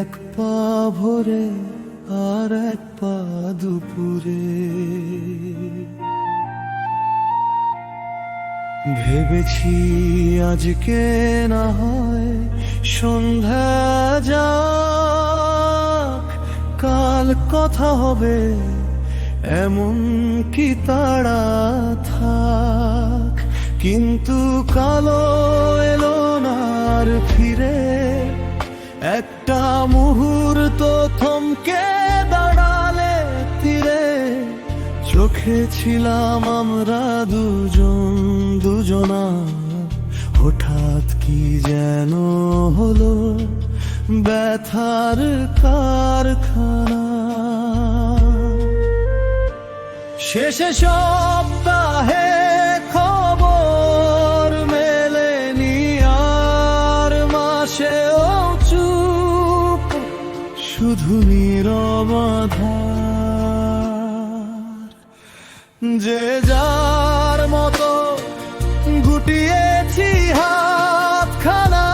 এক পা ভোরে আর এক পা দুপুরে। ভেবেছি আজকে না হয় সন্ধ্যা যাক, কাল কথা হবে এমন কি তাড়া থাক। কিন্তু কালো এলো না আর ফিরে, একটা মুহূর্ত থমকে দাঁড়ালে তীরে। চোখে ছিলাম আমরা দুজন দুজনা, হঠাৎ কি যেন হলো ব্যথার কারখানা। শেষে সপ্তাহে খবর মেলেনি আর মাসেও চুপ, শুধু নীরব আধার। যে যার মতো গুটিয়েছি হাতখানা,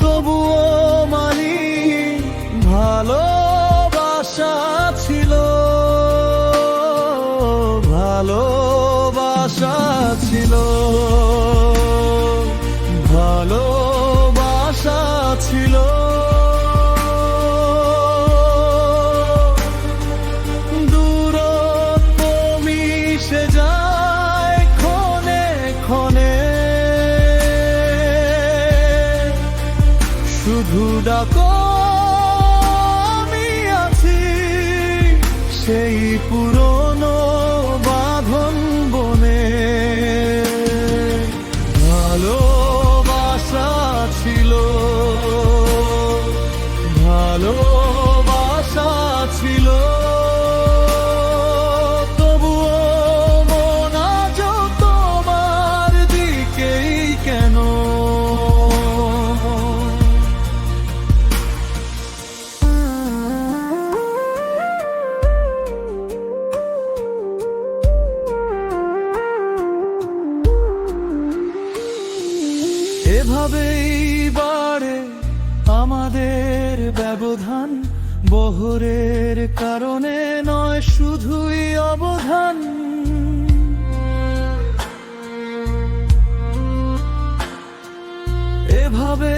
তবুও মানি ভালোবাসা ছিল, ভালোবাসা ছিল, ভালোবাসা ছিল। দূরত্ব মিশে যায় ক্ষণে ক্ষণে, শুধু ডাকো আমি আছি সেই পুরনো বাঁধন বনে। ভালোবাসা ছিল, ভালোবাসা ছিল, তবুও মন আজ তোমার দিকেই কেন। এভাবেই বাড়ে আমাদের ব্যবধান, বহরের কারণে নয় শুধুই অবধান। এভাবে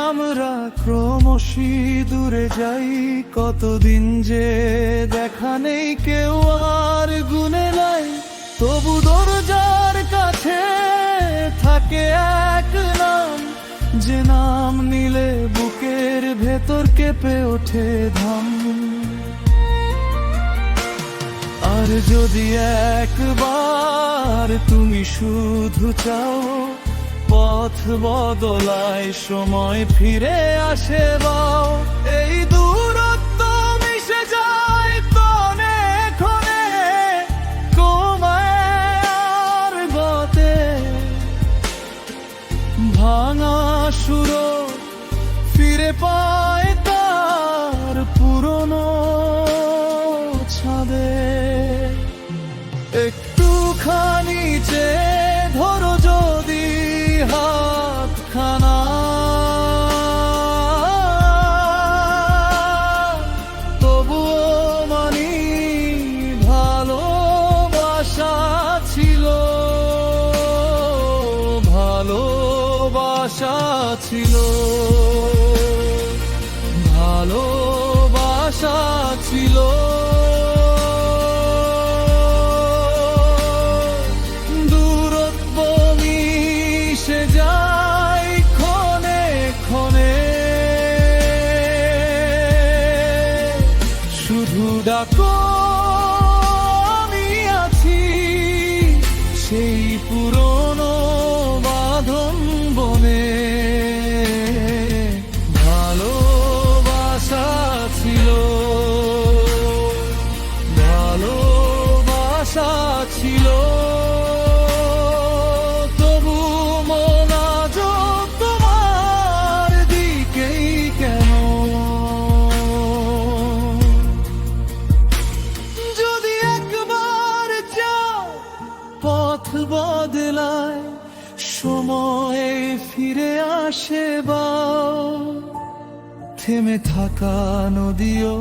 আমরা ক্রমশই দূরে যাই, কতদিন যে দেখা নেই কেউ আর গুনে নাই। তবু দরজার কাছে থাকে এক নাম, যে নাম নিলে বুকের ভেতর কেঁপে ওঠে ধাম। আর যদি একবার তুমি শুধু চাও, পথ বদলায় সময় ফিরে আসে বাও। এই দূরত্ব মিশে যায় ক্ষণে ক্ষণে, কমায় আর গতে। ভাঙা সুরো ফিরে পায় তার পুরনো ছাদে। একটুখানি চেয়ে ধরো যদি হাতখানা, তবুও মানি ভালোবাসা ছিল, ভালোবাসা ছিল, ভালোবাসা ছিল। দূরত্ব মিশে যায় ক্ষণে ক্ষণে, শুধু ডাকো আমি আছি সেই পুরনো বাঁধন বনে। ভালোবাসা ছিল, ভালোবাসা ছিল, তবু মন আজ তোমার দিকেই কেন। সময় ফিরে আসে বাও, থেমে থাকা নদীও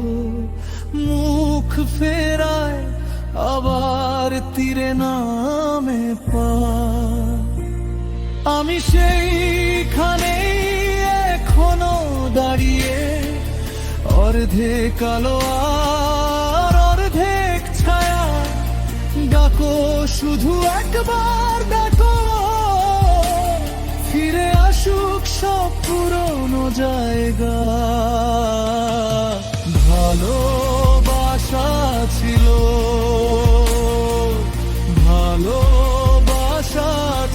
মুখ ফেরায়, আবার তীরে নামে পা। আমি সেইখানেই এখনো দাঁড়িয়ে, অর্ধেক আলো আর অর্ধেক ছায়া। ডাকো শুধু একবার ডাকো, ফিরে আসুক সব পুরনো জায়গা। ভালোবাসা ছিল, ভালোবাসা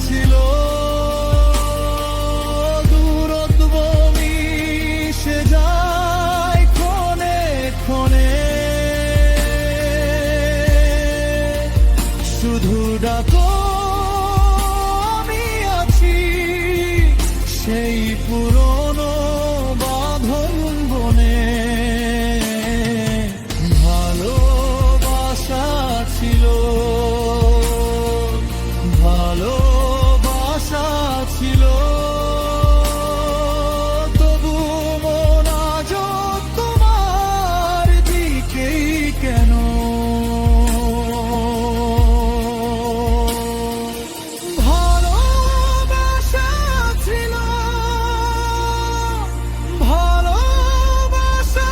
ছিল, দূরত্ব মিশে যায় ক্ষণে ক্ষণে। শুধু ডাকো, আমি আছি সেই পুরনো বাঁধন বনে। ভালোবাসা ছিল, ভালোবাসা ছিল, তবু মন আজও তোমার দিকেই কেন। ভালোবাসা ছিল, ভালোবাসা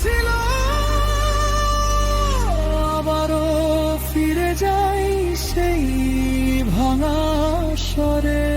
ছিল, আবারও ফিরে যাই সেই ভাঙা স্বরে।